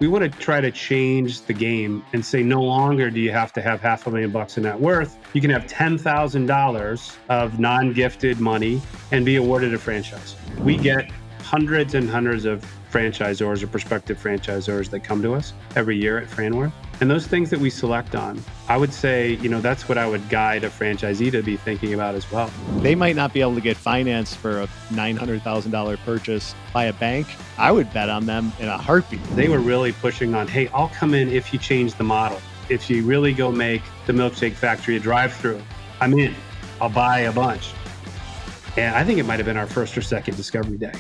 We want to try to change the game and say no longer do you have to have $500,000 in net worth. You can have $10,000 of non-gifted money and be awarded a franchise. We get hundreds and hundreds of franchisors or prospective franchisors that come to us every year at FranWorth. And those things that we select on, I would say, that's what I would guide a franchisee to be thinking about as well. They might not be able to get financed for a $900,000 purchase by a bank. I would bet on them in a heartbeat. They were really pushing on, hey, I'll come in if you change the model. If you really go make the Milkshake Factory a drive-through, I'm in. I'll buy a bunch. And I think it might have been our first or second discovery day.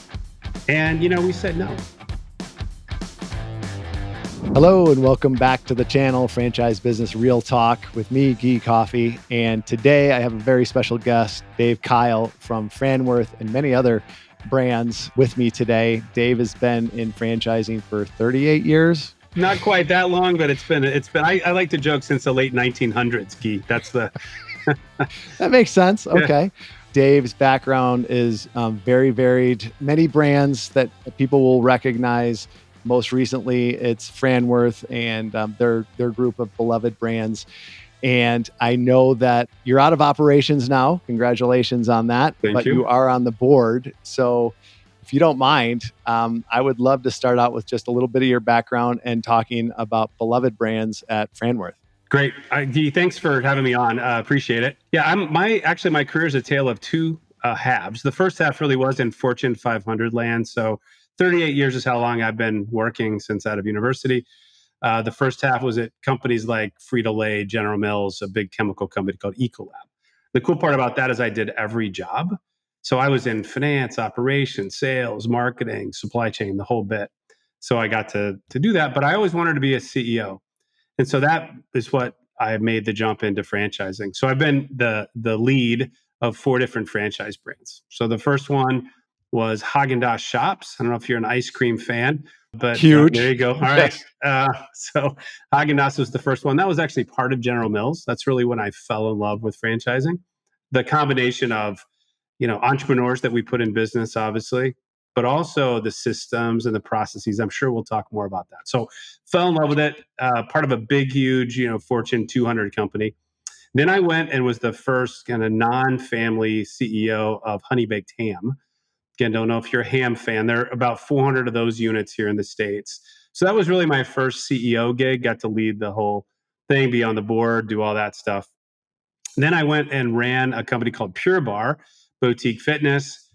And, we said no. Hello and welcome back to the channel, Franchise Business Real Talk with me, Coffey. And today I have a very special guest, Dave Keil from FranWorth and many other brands with me today. Dave has been in franchising for 38 years. Not quite that long, but it's been. I like to joke since the late 1900s, Gee. That's the. That makes sense. Okay. Yeah. Dave's background is very varied. Many brands that people will recognize. Most recently, it's FranWorth and their group of beloved brands. And I know that you're out of operations now. Congratulations on that. Thank you. You are on the board. So if you don't mind, I would love to start out with just a little bit of your background and talking about beloved brands at FranWorth. Great. Dee, thanks for having me on. Appreciate it. Yeah, my career is a tale of two halves. The first half really was in Fortune 500 land. So 38 years is how long I've been working since out of university. The first half was at companies like Frito-Lay, General Mills, a big chemical company called Ecolab. The cool part about that is I did every job. So I was in finance, operations, sales, marketing, supply chain, the whole bit. So I got to do that, but I always wanted to be a CEO. And so that is what I made the jump into franchising. So I've been the lead of 4 different franchise brands. So the first one was Haagen-Dazs Shops. I don't know if you're an ice cream fan, but huge. There you go. All right. So Haagen-Dazs was the first one. That was actually part of General Mills. That's really when I fell in love with franchising. The combination of, entrepreneurs that we put in business, obviously, but also the systems and the processes. I'm sure we'll talk more about that. So fell in love with it, part of a big, huge, Fortune 200 company. Then I went and was the first kind of non-family CEO of Honey Baked Ham. Again, don't know if you're a ham fan. There are about 400 of those units here in the States. So that was really my first CEO gig, got to lead the whole thing, be on the board, do all that stuff. And then I went and ran a company called Pure Barre, boutique fitness,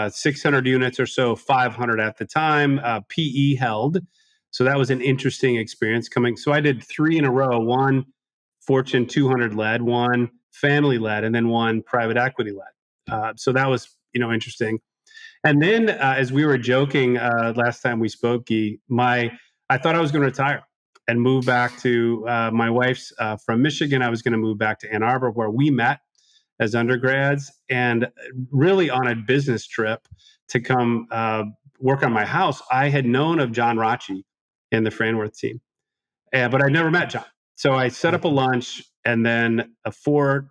600 units or so, 500 at the time, PE held. So that was an interesting experience coming. So I did 3 in a row, 1 Fortune 200 led, 1 family led, and then 1 private equity led. So that was, interesting. And then as we were joking last time we spoke, I thought I was going to retire and move back to my wife's from Michigan. I was going to move back to Ann Arbor where we met as undergrads and really on a business trip to come work on my house. I had known of John Rocci in the FranWorth team, but I'd never met John. So I set up a lunch and then 4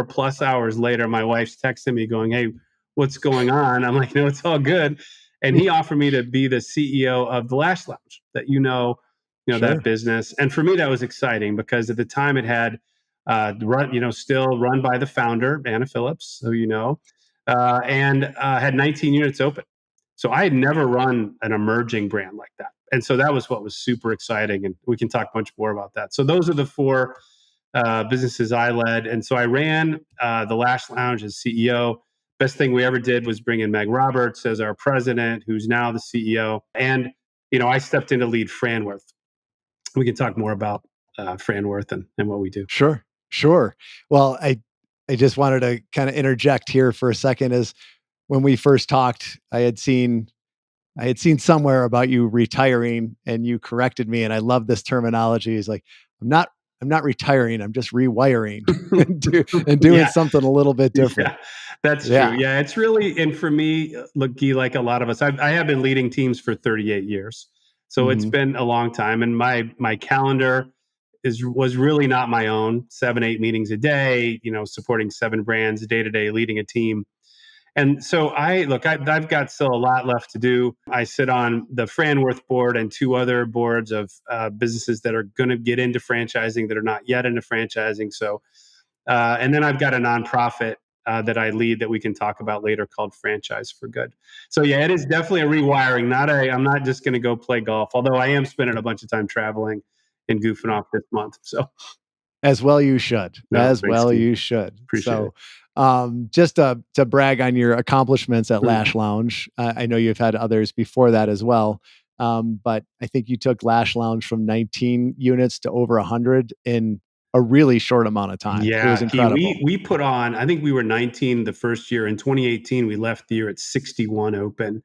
plus hours later, my wife's texting me going, "Hey, what's going on?" I'm like, "No, it's all good." And he offered me to be the CEO of the Lash Lounge that, Sure. that business. And for me, that was exciting because at the time it had still run by the founder, Anna Phillips, and had 19 units open. So I had never run an emerging brand like that. And so that was what was super exciting. And we can talk much more about that. So those are the 4 businesses I led. And so I ran the Lash Lounge as CEO. Best thing we ever did was bring in Meg Roberts as our president, who's now the CEO. And, I stepped in to lead FranWorth. We can talk more about FranWorth and what we do. Sure. Well, I just wanted to kind of interject here for a second. As when we first talked, I had seen somewhere about you retiring, and you corrected me. And I love this terminology. It's like, I'm not retiring. I'm just rewiring and doing something a little bit different. Yeah, that's true. Yeah, it's really, and for me, look, like a lot of us, I have been leading teams for 38 years. So It's been a long time. And my calendar was really not my own. 7-8 meetings a day, supporting 7 brands day to day, leading a team. And so I've got still a lot left to do. I sit on the FranWorth board and two other boards of businesses that are going to get into franchising that are not yet into franchising. So, and then I've got a nonprofit that I lead that we can talk about later called Franchise for Good. So yeah, it is definitely a rewiring. I'm not just going to go play golf, although I am spending a bunch of time traveling and goofing off this month. So As well you should. no, As thanks, well Steve. you should. Appreciate it. Just to brag on your accomplishments at Mhm. Lash Lounge. I know you've had others before that as well. But I think you took Lash Lounge from 19 units to over 100 in a really short amount of time. It was Yeah, incredible. we put on. I think we were 19 the first year. In 2018, we left the year at 61 open,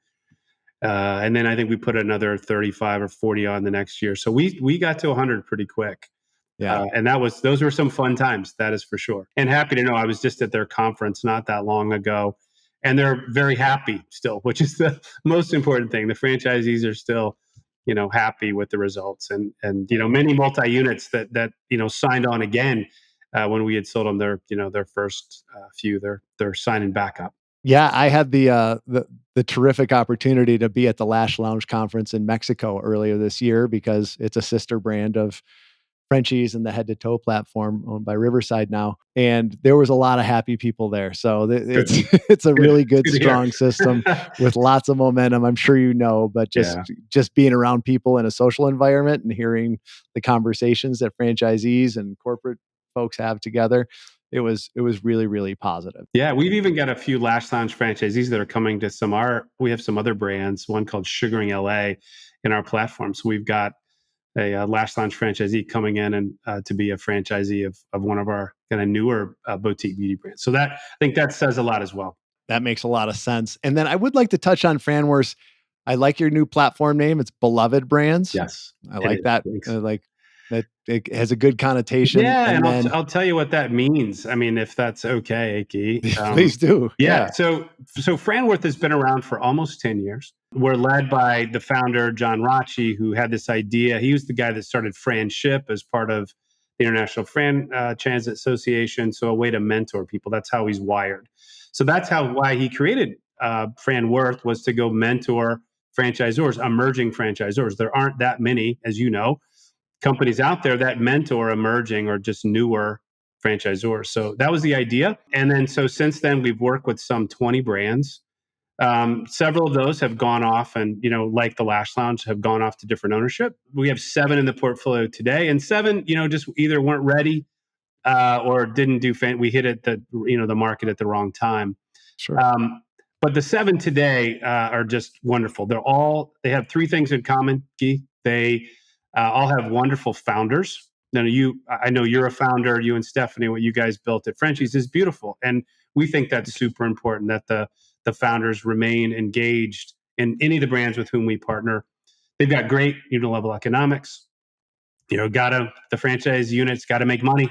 and then I think we put another 35 or 40 on the next year. So we got to 100 pretty quick. Yeah. And those were some fun times, that is for sure. And happy to know I was just at their conference not that long ago, and they're very happy still, which is the most important thing. The franchisees are still, happy with the results, and many multi units that signed on again when we had sold them their first few. They're signing back up. Yeah, I had the terrific opportunity to be at the Lash Lounge conference in Mexico earlier this year because it's a sister brand of Frenchies and the Head to Toe platform owned by Riverside now, and there was a lot of happy people there. So Good. it's a really good, Good to hear. strong system with lots of momentum. I'm sure you know, but Yeah. just being around people in a social environment and hearing the conversations that franchisees and corporate folks have together, it was really, really positive. Yeah, we've even got a few Lash Lounge franchisees that are coming to we have some other brands, one called Sugaring LA in our platform. So we've got a Lash Lounge franchisee coming in and to be a franchisee of one of our kind of newer boutique beauty brands. So I think that says a lot as well. That makes a lot of sense. And then I would like to touch on FranWorth. I like your new platform name. It's Beloved Brands. Yes, I like that. Thanks. Like that it has a good connotation. Yeah, and then I'll tell you what that means. I mean, if that's okay, Aki. please do. Yeah. So FranWorth has been around for almost 10 years. We're led by the founder, John Rocci, who had this idea. He was the guy that started Franship as part of the International Transit Association. So a way to mentor people. That's how he's wired. So that's why he created FranWorth, was to go mentor franchisors, emerging franchisors. There aren't that many, as you know, companies out there that mentor emerging or just newer franchisors. So that was the idea. And then so since then, we've worked with some 20 brands. Several of those have gone off and, like the Lash Lounge, have gone off to different ownership. We have 7 in the portfolio today, and 7, just either weren't ready or didn't do we hit it the market at the wrong time. Sure. But the 7 today are just wonderful. They have 3 things in common, Guy. They all have wonderful founders. Now, I know you're a founder. You and Stephanie, what you guys built at Frenchies is beautiful, and we think that's super important that the founders remain engaged in any of the brands with whom we partner. They've got great level economics. The franchise unit's got to make money,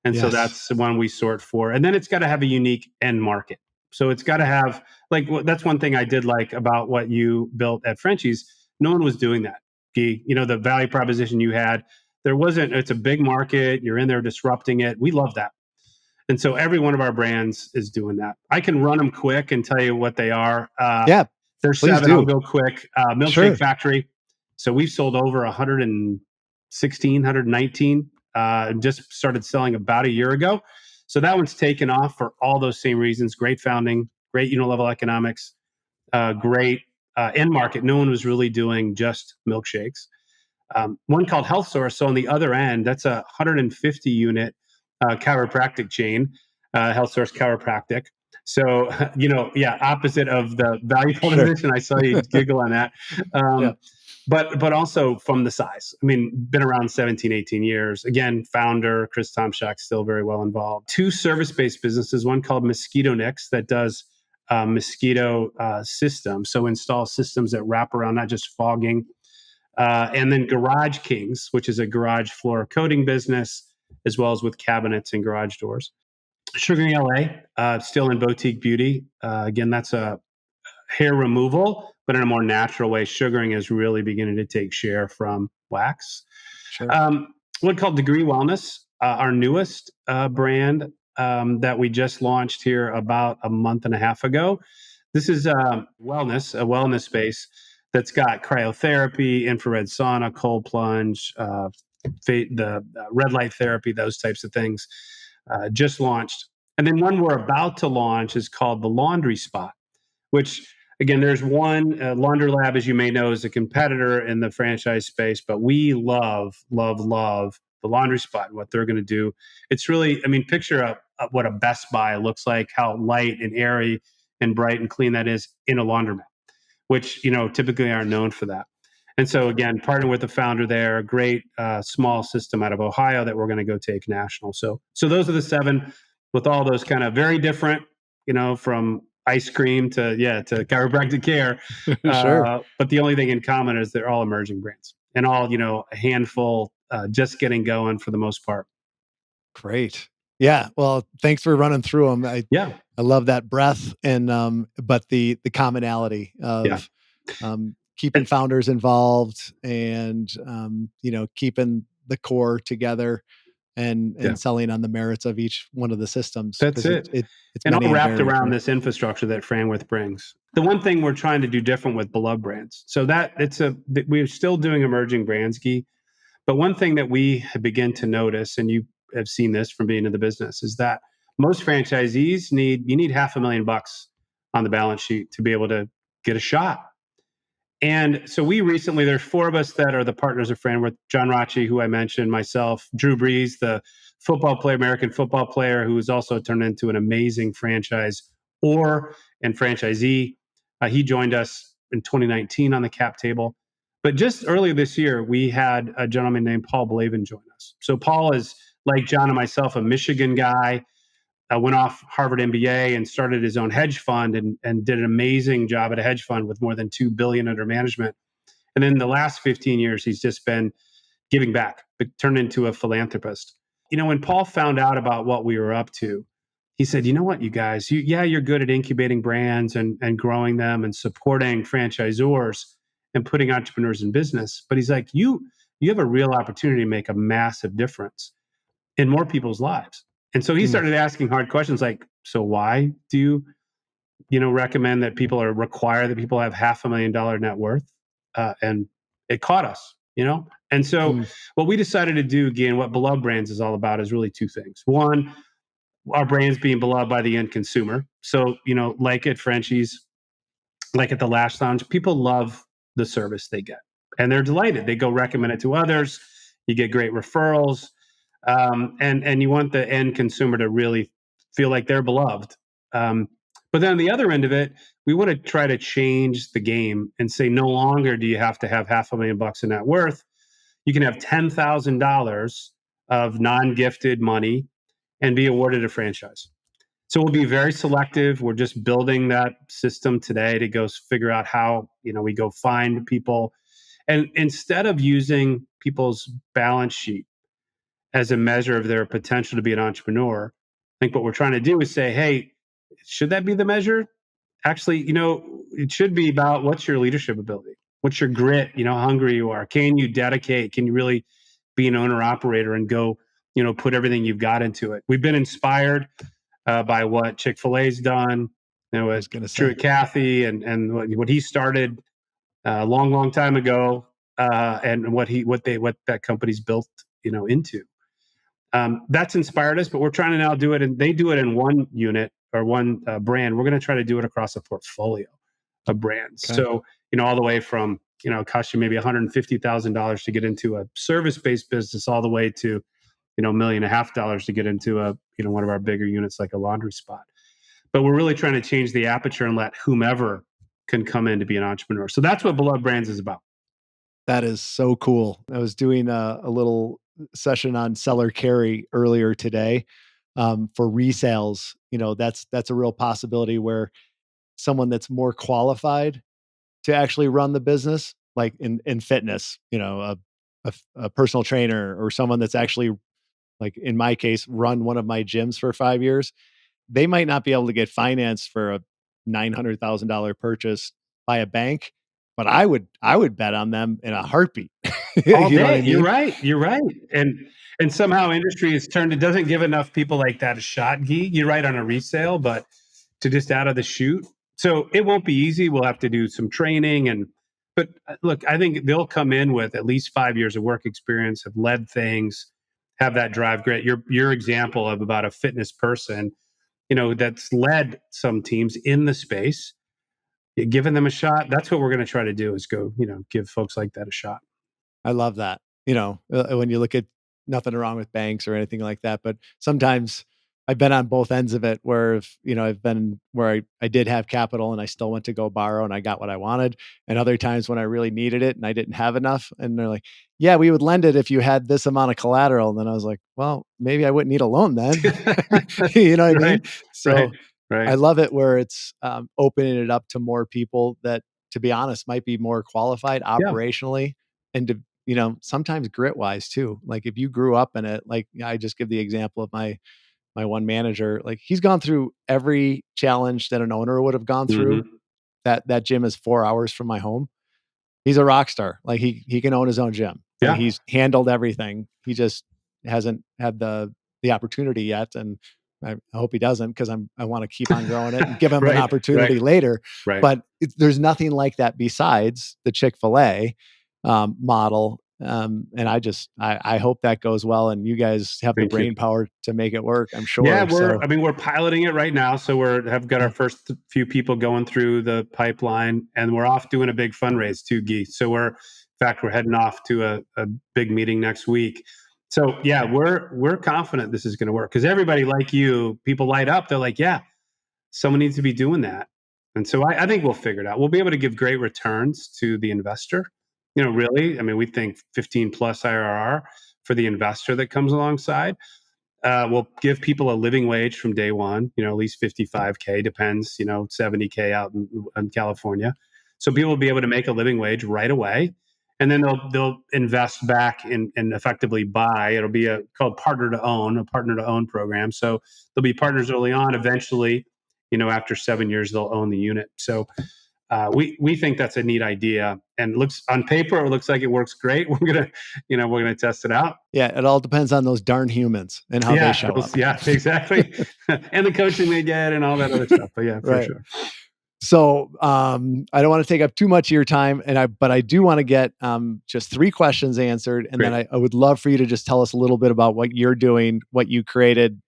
and so that's the one we sort for. And then it's got to have a unique end market. So it's got to have that's one thing I did like about what you built at Frenchies. No one was doing that. The value proposition you had, it's a big market. You're in there disrupting it. We love that. And so every one of our brands is doing that. I can run them quick and tell you what they are. There's 7. do. I'll go quick. Milkshake Factory. So we've sold over 116, 119, just started selling about a year ago. So that one's taken off for all those same reasons. Great founding, great level economics, great end market. No one was really doing just milkshakes. One called Health Source. So on the other end, that's a 150 unit chiropractic chain, Health Source Chiropractic. So, opposite of the value proposition. Sure. I saw you giggle on that. But also from the size. I mean, been around 17, 18 years. Again, founder, Chris Tomczak, still very well involved. 2 service-based businesses, one called Mosquito Nix that does mosquito systems. So install systems that wrap around not just fogging. And then Garage Kings, which is a garage floor coating business, as well as with cabinets and garage doors. Sugaring LA, still in boutique beauty. Again, that's a hair removal, but in a more natural way. Sugaring is really beginning to take share from wax. Sure. One called Degree Wellness, our newest brand. that we just launched here about a month and a half ago. This is a wellness space that's got cryotherapy, infrared sauna, cold plunge, the red light therapy, those types of things. Just launched. And then one we're about to launch is called the Laundry Spot, which again, there's one Laundry Lab, as you may know, is a competitor in the franchise space, but we love the Laundry Spot and what they're going to do. It's really, I mean, picture what a Best Buy looks like, how light and airy and bright and clean that is in a laundromat, which, typically aren't known for that. And so again, partnering with the founder there, a great small system out of Ohio that we're going to go take national. So those are the 7 with all those kind of very different, from ice cream to chiropractic care. Sure. But the only thing in common is they're all emerging brands and all, a handful just getting going for the most part. Great. Yeah. Well, thanks for running through them. Yeah. I love that breadth and but the commonality Yeah. of keeping founders involved and keeping the core together and selling on the merits of each one of the systems. That's 'Cause it. It's And many all and wrapped varied, around right? this infrastructure that FranWorth brings. The one thing we're trying to do different with beloved brands. So we're still doing emerging brands, Guy. But one thing that we have begun to notice, and you have seen this from being in the business, is that most franchisees need $500,000 on the balance sheet to be able to get a shot. And so there's 4 of us that are the partners of FranWorth. John Rocci, who I mentioned, myself, Drew Brees, the American football player, who has also turned into an amazing franchise and franchisee. He joined us in 2019 on the cap table. But just earlier this year, we had a gentleman named Paul Blavin join us. So Paul is, like John and myself, a Michigan guy, went off Harvard MBA and started his own hedge fund and did an amazing job at a hedge fund with more than $2 billion under management. And then the last 15 years, he's just been giving back, turned into a philanthropist. When Paul found out about what we were up to, he said, "You know what, you guys, you're good at incubating brands and growing them and supporting franchisors and putting entrepreneurs in business. But he's like, you have a real opportunity to make a massive difference in more people's lives." And so he Mm, started asking hard questions like, "So why do you recommend that people require that people have $500,000 net worth?" And it caught us. And so mm, what we decided to do, again, what Beloved Brands is all about is really 2 things. One, our brands being beloved by the end consumer. So, like at Frenchie's, like at the Lash Lounge, people love the service they get and they're delighted. They go recommend it to others. You get great referrals. And you want the end consumer to really feel like they're beloved. But then on the other end of it, we want to try to change the game and say no longer do you have to have $500,000 in net worth. You can have $10,000 of non-gifted money and be awarded a franchise. So we'll be very selective. We're just building that system today to go figure out how we go find people. And instead of using people's balance sheet as a measure of their potential to be an entrepreneur, I think what we're trying to do is say, hey, should that be the measure? Actually, it should be about what's your leadership ability? What's your grit? How hungry you are? Can you dedicate? Can you really be an owner operator and go, put everything you've got into it? We've been inspired by what Chick-fil-A's done, I with was gonna say. Truett Cathy and what he started a long time ago, and what that company's built, into. That's inspired us, but we're trying to now do it, and they do it in one unit or one brand. We're going to try to do it across a portfolio of brands. Okay. So, all the way from, cost you maybe $150,000 to get into a service-based business, all the way to, $1.5 million to get into one of our bigger units like a Laundry Spot. But we're really trying to change the aperture and let whomever can come in to be an entrepreneur. So that's what Beloved Brands is about. That is so cool. I was doing a little session on seller carry earlier today for resales. That's a real possibility where someone that's more qualified to actually run the business, like in fitness, a personal trainer or someone that's actually, like in my case, run one of my gyms for 5 years. They might not be able to get financed for a $900,000 purchase by a bank, but I would bet on them in a heartbeat all You know what day. I mean? You're right. And somehow industry has turned, it doesn't give enough people like that a shot, Gee. You're right on a resale, but to just out of the chute. So it won't be easy. We'll have to do some training but look, I think they'll come in with at least 5 years of work experience, have led things, have that drive. Great. Your example of about a fitness person, that's led some teams in the space, giving them a shot. That's what we're going to try to do is go, give folks like that a shot. I love that. When you look at nothing wrong with banks or anything like that, but sometimes I've been on both ends of it where I've been where I did have capital and I still went to go borrow and I got what I wanted. And other times when I really needed it and I didn't have enough. And they're like, yeah, we would lend it if you had this amount of collateral. And then I was like, well, maybe I wouldn't need a loan then. You know what I Right, mean? right, So right. I love it where it's opening it up to more people that, to be honest, might be more qualified Yeah. operationally and to sometimes grit wise too. Like if you grew up in it, like I just give the example of my one manager, like he's gone through every challenge that an owner would have gone through. Hmm. That gym is 4 hours from my home. He's a rock star. Like he can own his own gym and Yeah. he's handled everything. He just hasn't had the opportunity yet. And I hope he doesn't because I want to keep on growing it and give him an Right, right, opportunity later. right. But there's nothing like that besides the Chick-fil-A model. And I hope that goes well and you guys have the Thank you. brain power to make it work, I'm Yeah, sure. So we're piloting it right now. So have got our yeah, first few people going through the pipeline, and we're off doing a big fundraise too, Guy. So in fact, we're heading off to a big meeting next week. So yeah, we're confident this is going to work because everybody like you, people light up. They're like, yeah, someone needs to be doing that. And so I think we'll figure it out. We'll be able to give great returns to the investor. Really, I mean, we think 15 plus IRR for the investor that comes alongside. We'll give people a living wage from day one, at least 55K, depends, 70K out in California. So people will be able to make a living wage right away. And then they'll invest back and effectively buy. It'll be called a partner to own program. So they'll be partners early on. Eventually, after 7 years, they'll own the unit. So we think that's a neat idea, and looks on paper it looks like it works great. We're gonna test it out. yeah, it all depends on those darn humans and how they show up. Yeah, exactly. And the coaching they get and all that other stuff. But yeah, for Right. sure. So I don't want to take up too much of your time, but I do want to get just 3 questions answered, and then Great. I would love for you to just tell us a little bit about what you're doing, what you created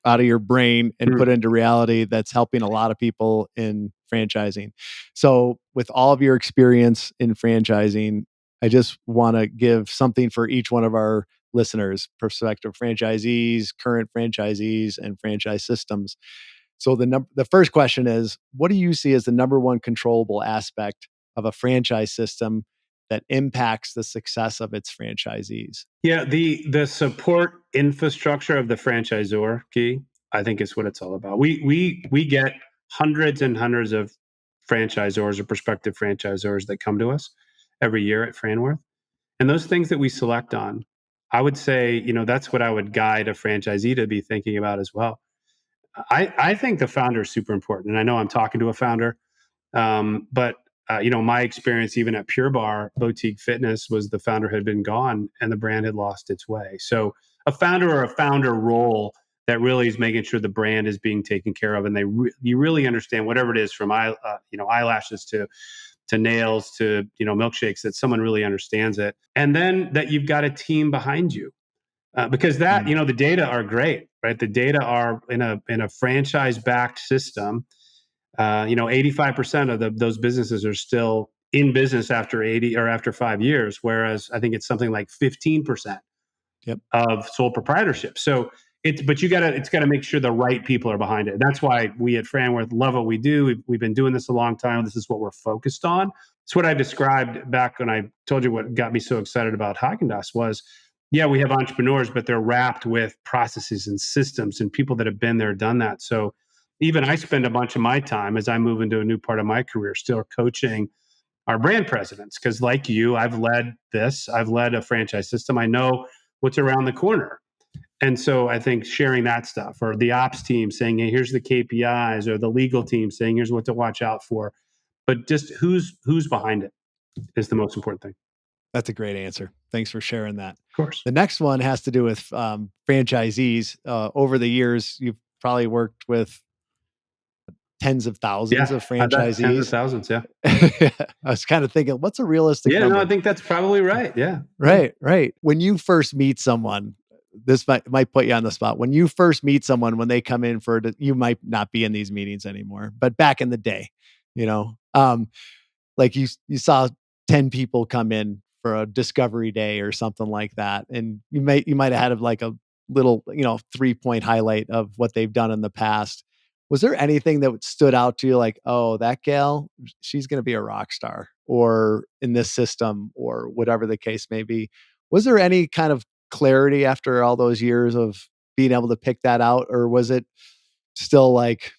out of your brain and put Mm. into reality that's helping a lot of people in franchising. So, with all of your experience in franchising, I just want to give something for each one of our listeners, prospective franchisees, current franchisees, and franchise systems. So the first question is, what do you see as the number one controllable aspect of a franchise system that impacts the success of its franchisees? Yeah, the support infrastructure of the franchisor, Key, I think is what it's all about. We get hundreds and hundreds of franchisors or prospective franchisors that come to us every year at FranWorth. And those things that we select on, I would say, that's what I would guide a franchisee to be thinking about as well. I think the founder is super important. And I know I'm talking to a founder, but my experience even at Pure Bar Boutique Fitness was the founder had been gone and the brand had lost its way. So a founder or a founder role that really is making sure the brand is being taken care of, and you really understand whatever it is from eyelashes to nails to milkshakes, that someone really understands it, and then that you've got a team behind you. Because that, Mm. the data are great, right? The data are in a franchise backed system. 85% of those businesses are still in business after 80 or after 5 years, whereas I think it's something like 15% Yep. of sole proprietorship. So it's got to make sure the right people are behind it. That's why we at FranWorth love what we do. We've been doing this a long time. This is what we're focused on. It's what I described back when I told you what got me so excited about Haagen-Dazs was, yeah, we have entrepreneurs, but they're wrapped with processes and systems and people that have been there, done that. So even I spend a bunch of my time as I move into a new part of my career still coaching our brand presidents, because like you, I've led a franchise system. I know what's around the corner. And so I think sharing that stuff, or the ops team saying, hey, here's the KPIs, or the legal team saying, here's what to watch out for. But just who's behind it is the most important thing. That's a great answer. Thanks for sharing that. Of course. The next one has to do with franchisees. Over the years, you've probably worked with tens of thousands Yeah, of I bet tens of franchisees. thousands. Yeah. I was kind of thinking, what's a realistic Yeah, no, I number? think that's probably right. Yeah. Yeah. Right, right. When you first meet someone, this might put you on the spot. When you first meet someone, when they come in you might not be in these meetings anymore, but back in the day, you know, like you saw 10 people come in for a discovery day or something like that, and you might have had like a little, 3-point highlight of what they've done in the past. Was there anything that stood out to you, like, oh, that gal, she's going to be a rock star, or in this system, or whatever the case may be? Was there any kind of clarity after all those years of being able to pick that out, or was it still like,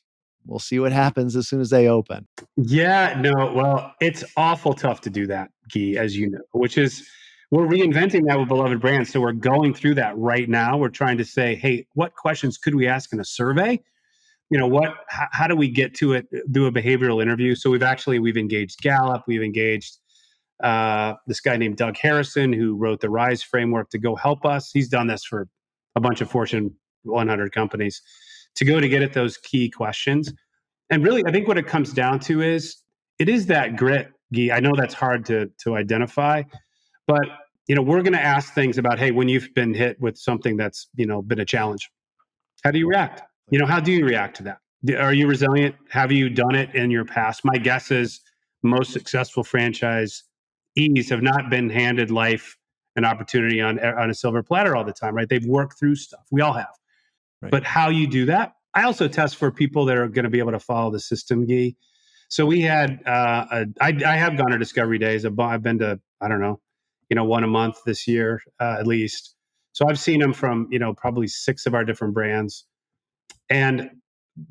we'll see what happens as soon as they open? Yeah, no, well, it's awful tough to do that, Guy, as you know, which is we're reinventing that with beloved brands. So we're going through that right now. We're trying to say, hey, what questions could we ask in a survey? How do we get to it, do a behavioral interview? So we've engaged Gallup, we've engaged this guy named Doug Harrison, who wrote the Rise framework to go help us. He's done this for a bunch of Fortune 100 companies to go to get at those key questions. And really, I think what it comes down to is it is that grit, Guy. I know that's hard to identify, but we're going to ask things about, hey, when you've been hit with something that's been a challenge, how do you react? How do you react to that? Are you resilient? Have you done it in your past? My guess is most successful franchisees have not been handed life and opportunity on a silver platter all the time, right? They've worked through stuff. We all have. Right. But how you do that, I also test for people that are going to be able to follow the system, Guy. So we had, I have gone to discovery days. I've been to, I don't know, one a month this year, at least. So I've seen them from, probably 6 of our different brands. And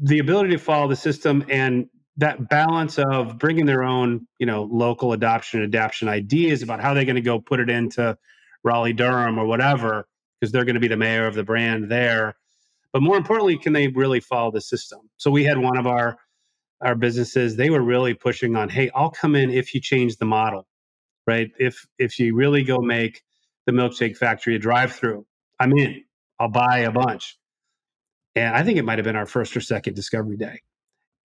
the ability to follow the system and that balance of bringing their own, local adaption ideas about how they're going to go put it into Raleigh, Durham or whatever, because they're going to be the mayor of the brand there. But more importantly, can they really follow the system? So we had one of our businesses, they were really pushing on, hey, I'll come in if you change the model, right? If you really go make the Milkshake Factory a drive-through, I'm in. I'll buy a bunch. And I think it might have been our first or second discovery day.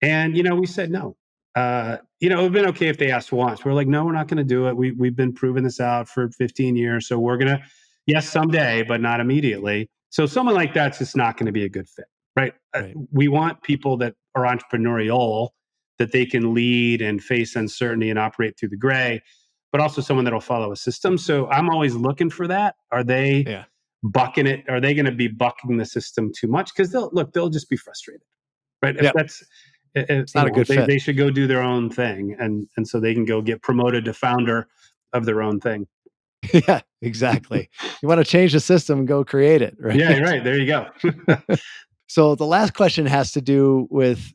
And, we said no. It would have been okay if they asked once. We're like, no, we're not going to do it. We've been proving this out for 15 years. So we're going to, yes, someday, but not immediately. So someone like that's just not going to be a good fit, right? Right. We want people that are entrepreneurial, that they can lead and face uncertainty and operate through the gray, but also someone that'll follow a system. So I'm always looking for that. Are they bucking it? Are they going to be bucking the system too much? Because they'll just be frustrated, right? If that's it's not a good fit. They should go do their own thing, and so they can go get promoted to founder of their own thing. Yeah, exactly. You want to change the system and go create it, right? Yeah, right. There you go. So the last question has to do with,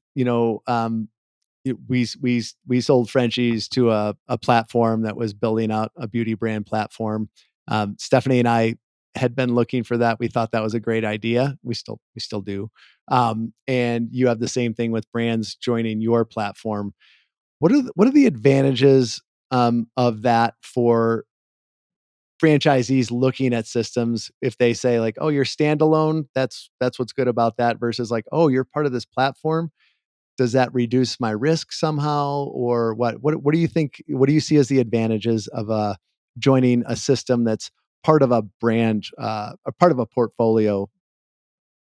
we sold Frenchies to a platform that was building out a beauty brand platform. Stephanie and I had been looking for that. We thought that was a great idea. We still do. And you have the same thing with brands joining your platform. What are the advantages of that for franchisees looking at systems? If they say like, oh, you're standalone, that's what's good about that, versus like, oh, you're part of this platform. Does that reduce my risk somehow, or what do you think? What do you see as the advantages of joining a system that's part of a brand, a part of a portfolio,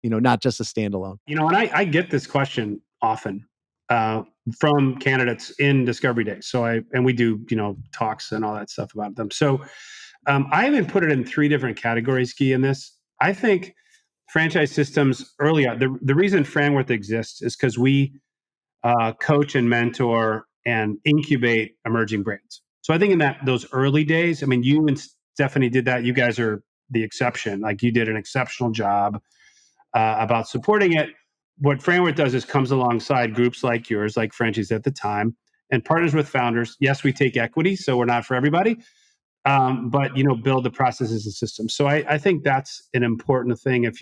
not just a standalone? And I get this question often from candidates in discovery days. So we do talks and all that stuff about them. So I even put it in 3 different categories, Guy, in this. I think franchise systems early on, the reason FranWorth exists is because we coach and mentor and incubate emerging brands. So I think in those early days, I mean, you and Stephanie did that. You guys are the exception. Like, you did an exceptional job about supporting it. What FranWorth does is comes alongside groups like yours, like Frenchies at the time, and partners with founders. Yes, we take equity, so we're not for everybody, but build the processes and systems. So I think that's an important thing. If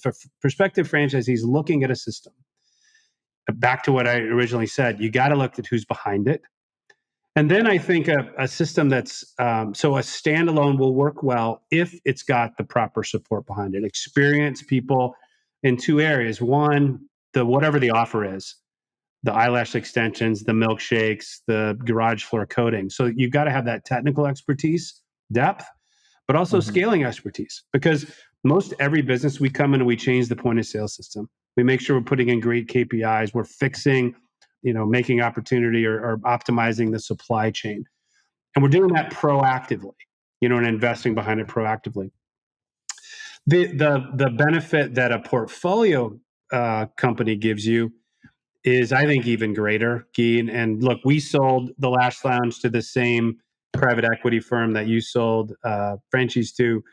a prospective franchisee is looking at a system, back to what I originally said, you got to look at who's behind it. And then I think a system that's so a standalone will work well if it's got the proper support behind it. Experienced people in two areas. One, the whatever the offer is, the eyelash extensions, the milkshakes, the garage floor coating. So you've got to have that technical expertise, depth, but also scaling expertise, because most every business we come in and we change the point of sale system. We make sure we're putting in great KPIs. We're fixing, making opportunity or optimizing the supply chain. And we're doing that proactively, and investing behind it proactively. The benefit that a portfolio company gives you is, I think, even greater, Keen. And look, we sold the Lash Lounge to the same private equity firm that you sold Franchisee to.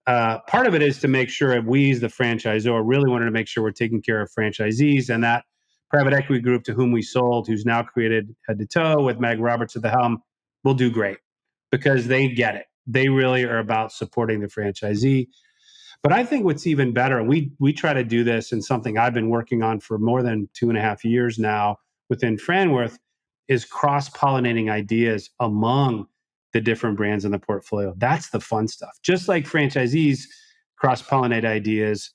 Part of it is to make sure we, as the franchisor, really wanted to make sure we're taking care of franchisees, and that private equity group to whom we sold, who's now created Head to Toe with Meg Roberts at the helm, will do great because they get it. They really are about supporting the franchisee. But I think what's even better, and we try to do this, and something I've been working on for more than 2.5 years now within FranWorth, is cross-pollinating ideas among the different brands in the portfolio. That's the fun stuff. Just like franchisees cross-pollinate ideas,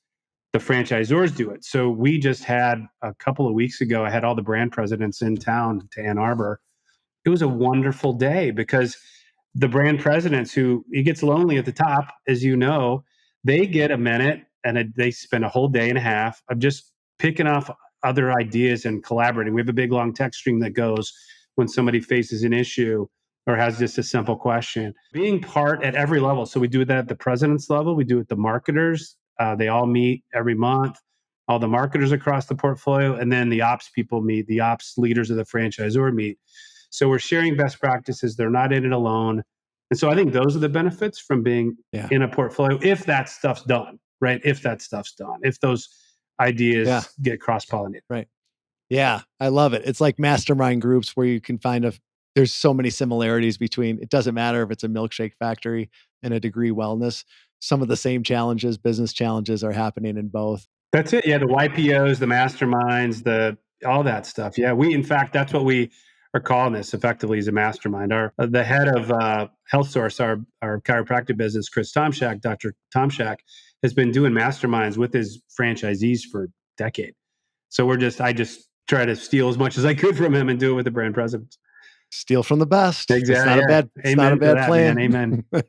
the franchisors do it. So we just had a couple of weeks ago, I had all the brand presidents in town to Ann Arbor. It was a wonderful day because the brand presidents, who it gets lonely at the top, as you know, they get a minute and they spend a whole day and a half of just picking off other ideas and collaborating. We have a big long text stream that goes when somebody faces an issue or has just a simple question. Being part at every level. So we do that at the president's level. We do it at the marketers. They all meet every month. All the marketers across the portfolio. And then the ops people meet. The ops leaders of the franchisor meet. So we're sharing best practices. They're not in it alone. And so I think those are the benefits from being in a portfolio, if that stuff's done, right? If that stuff's done, if those ideas get cross-pollinated. Right. Yeah, I love it. It's like mastermind groups where you can find there's so many similarities between, it doesn't matter if it's a milkshake factory and a Degree Wellness. Some of the same challenges, business challenges, are happening in both. That's it. Yeah, the YPOs, the masterminds, all that stuff. Yeah, in fact, that's what we are calling this effectively, as a mastermind. The head of Health Source, our chiropractic business, Dr. Tomshak, has been doing masterminds with his franchisees for a decade. So I just try to steal as much as I could from him and do it with the brand presidents. Steal from the best. Exactly. It's not a bad plan. Man. Amen.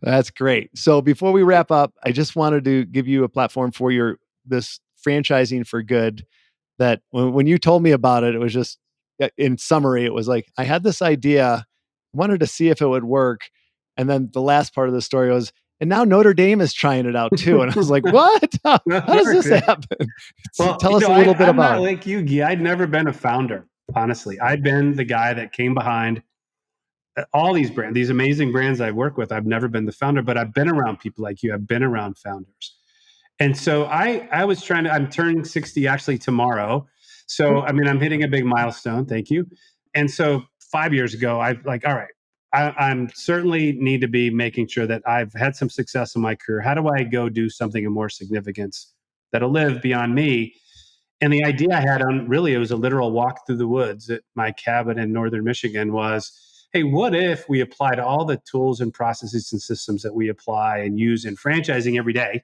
That's great. So before we wrap up, I just wanted to give you a platform for this franchising for good. That when you told me about it, it was just, in summary, it was like, I had this idea, wanted to see if it would work. And then the last part of the story was, and now Notre Dame is trying it out too. And I was like, what? How does this happen? Well, tell us a little bit about it. I'm not like you, Guy. I'd never been a founder, honestly. I've been the guy that came behind all these brands, these amazing brands I work with. I've never been the founder, but I've been around people like you. I've been around founders. And so I'm turning 60 actually tomorrow. So, I mean, I'm hitting a big milestone. Thank you. And so 5 years ago, all right, I'm certainly need to be making sure that I've had some success in my career. How do I go do something of more significance that'll live beyond me? And the idea I had it was a literal walk through the woods at my cabin in northern Michigan was, hey, what if we applied all the tools and processes and systems that we apply and use in franchising every day?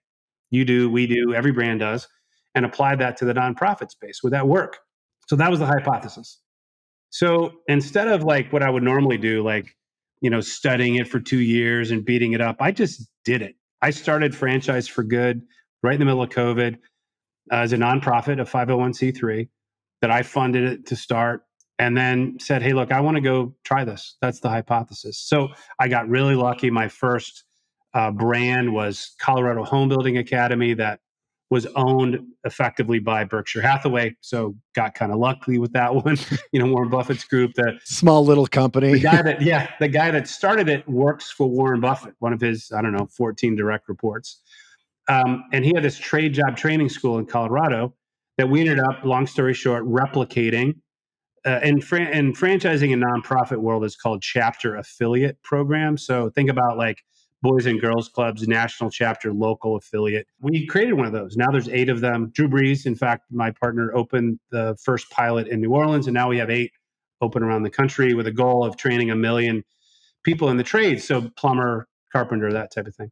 You do, we do, every brand does, and apply that to the nonprofit space. Would that work? So that was the hypothesis. So instead of like what I would normally do, like, studying it for 2 years and beating it up, I just did it. I started Franchise for Good right in the middle of COVID as a nonprofit, a 501c3, that I funded it to start, and then said, hey, look, I want to go try this. That's the hypothesis. So I got really lucky. My first brand was Colorado Home Building Academy, that was owned effectively by Berkshire Hathaway. So got kind of lucky with that one. Warren Buffett's group. The small little company. The guy that started it works for Warren Buffett, one of his, 14 direct reports. And he had this trade job training school in Colorado that we ended up, long story short, replicating. And franchising in nonprofit world is called chapter affiliate program. So think about like Boys and Girls Clubs, national chapter, local affiliate. We created one of those. Now there's 8 of them. Drew Brees, in fact, my partner, opened the first pilot in New Orleans, and now we have 8 open around the country with a goal of training 1 million people in the trade. So plumber, carpenter, that type of thing.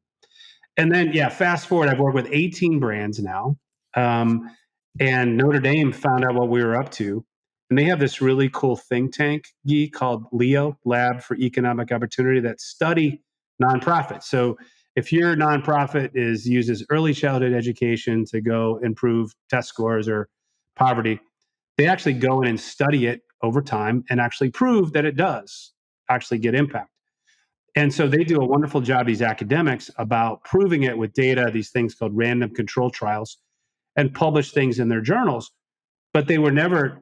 And then, fast forward, I've worked with 18 brands now. And Notre Dame found out what we were up to. And they have this really cool think tank, Guy, called LEO, Lab for Economic Opportunity, that study nonprofits. So if your nonprofit uses early childhood education to go improve test scores or poverty, they actually go in and study it over time and actually prove that it does actually get impact. And so they do a wonderful job, these academics, about proving it with data, these things called random control trials, and publish things in their journals. But they were never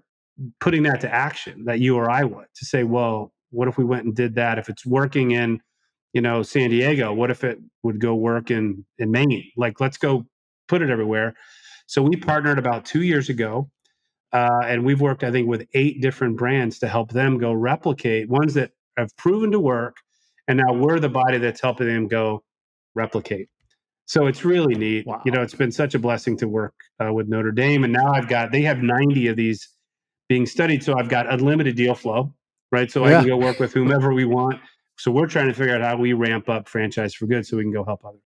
putting that to action, that you or I would, to say, well, what if we went and did that? If it's working in, San Diego, what if it would go work in Maine? Like, let's go put it everywhere. So we partnered about 2 years ago, and we've worked, I think, with 8 different brands to help them go replicate ones that have proven to work. And now we're the body that's helping them go replicate. So it's really neat. Wow. It's been such a blessing to work with Notre Dame. And now they have 90 of these being studied. So I've got unlimited deal flow, right? So I can go work with whomever we want. So we're trying to figure out how we ramp up Franchise for Good so we can go help others.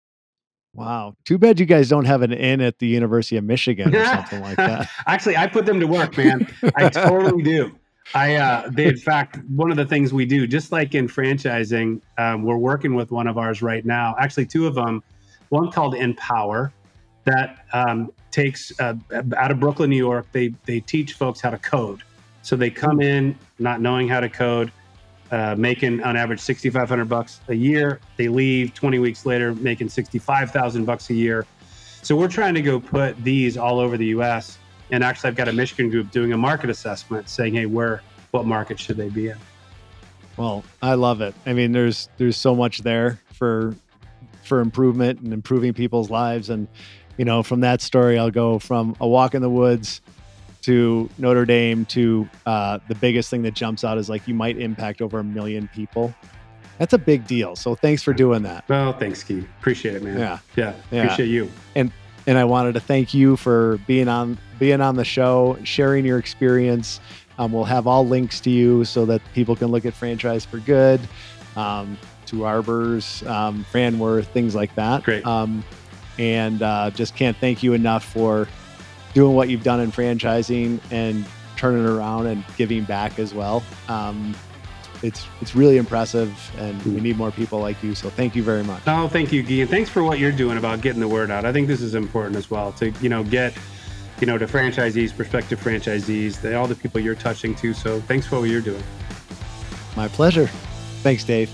Wow. Too bad you guys don't have an inn at the University of Michigan or something like that. Actually, I put them to work, man. I totally do. In fact, one of the things we do, just like in franchising, we're working with one of ours right now, actually 2 of them, one called Empower that takes out of Brooklyn, New York. They teach folks how to code. So they come in not knowing how to code, making on average $6,500 a year. They leave 20 weeks later making $65,000 a year. So we're trying to go put these all over the U.S. And actually, I've got a Michigan group doing a market assessment, saying, "Hey, what market should they be in?" Well, I love it. I mean, there's so much there for improvement and improving people's lives. And from that story, I'll go from a walk in the woods to Notre Dame to the biggest thing that jumps out is like you might impact over 1 million people. That's a big deal. So thanks for doing that. Well, thanks, Keel. Appreciate it, man. Yeah. Appreciate you. And I wanted to thank you for being on the show, sharing your experience. We'll have all links to you so that people can look at Franchise for Good, to Arbors, FranWorth, things like that. Great. And just can't thank you enough for doing what you've done in franchising and turning it around and giving back as well. It's really impressive, and we need more people like you. So thank you very much. Oh, thank you, Guy. And thanks for what you're doing about getting the word out. I think this is important as well to, get, to franchisees, prospective franchisees, all the people you're touching too. So thanks for what you're doing. My pleasure. Thanks, Dave.